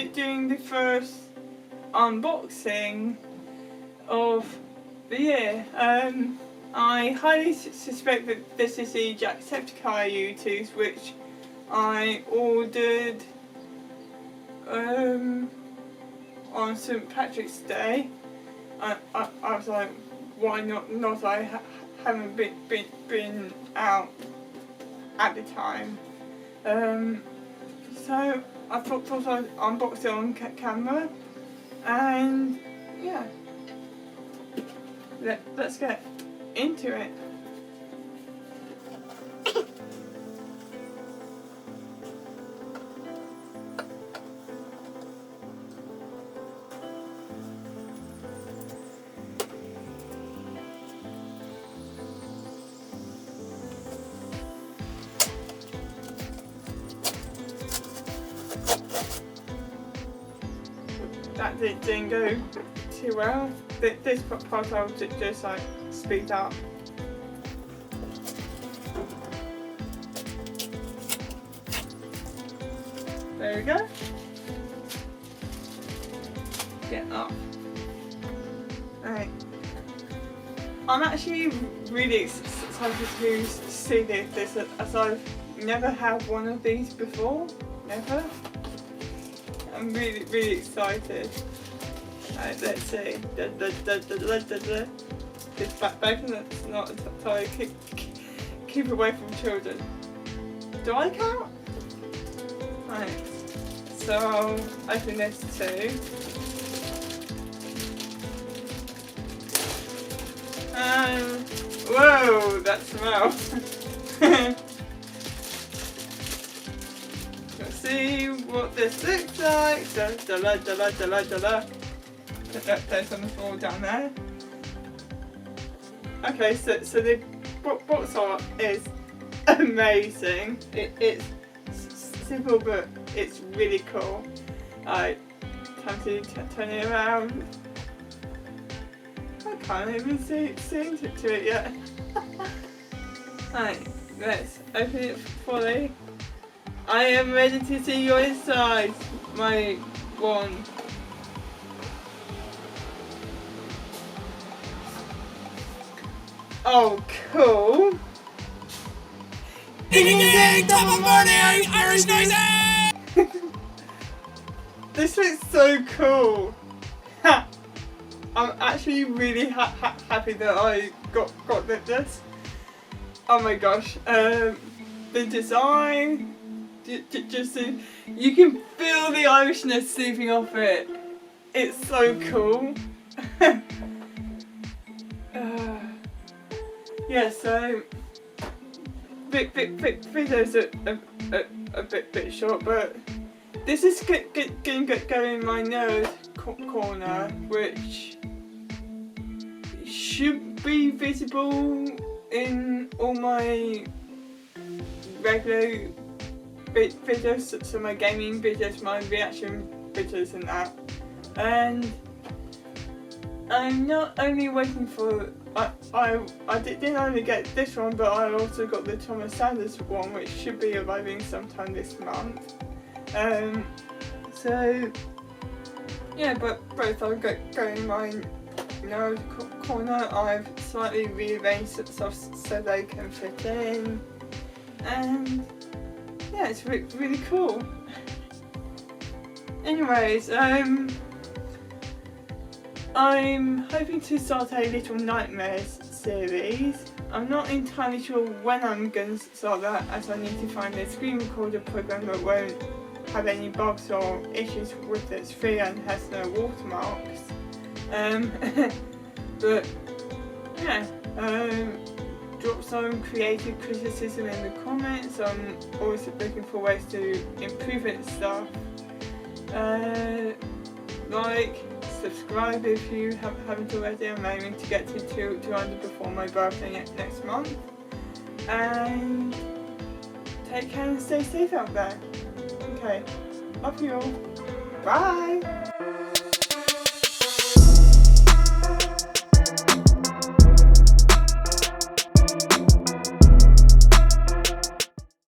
doing the first unboxing of the year. I highly suspect that this is the Jacksepticeye Youtooz, which I ordered on St. Patrick's Day. I was like, why not? I haven't been out at the time. So I thought I'd unbox it on camera, and yeah, let's get into it. That didn't go too well. This part I'll just like speed up. There we go. Get up. Right. I'm actually really excited to see this as I've never had one of these before. Never. I'm really excited. Right, let's see. This bacon that's not entirely keep away from children. Do I count? Right. So I'll open this too. Whoa, that smells. Let's see what this looks like. There's on the floor down there. Okay, so the box art is amazing. It's simple, but it's really cool. Time to turn it around. I can't even see into it yet. Right, let's open it fully. I am ready to see your inside, my one. Oh, cool. Ding ding ding! Top of morning! Irish noisy! This looks so cool. I'm actually really happy that I got this. Oh my gosh. The design, just you can feel the Irishness seeping off it. It's so cool. Yeah, so videos are a bit short, but this is going to go in my nerd corner, which should be visible in all my regular videos, so my gaming videos, my reaction videos and that. And I'm not only waiting for, I didn't only get this one, but I also got the Thomas Sanders one, which should be arriving sometime this month. So yeah, but both are going in my node corner. I've slightly rearranged stuff so they can fit in, and yeah, it's really cool. Anyways, I'm hoping to start a Little Nightmares series. I'm not entirely sure when I'm going to start that, as I need to find a screen recorder program that won't have any bugs or issues with its free and has no watermarks. But yeah, drop some creative criticism in the comments. I'm always looking for ways to improve it and stuff. Like, subscribe if you haven't already. I'm aiming to get to 200 before my birthday next month. And take care and stay safe out there. Okay, love you all. Bye!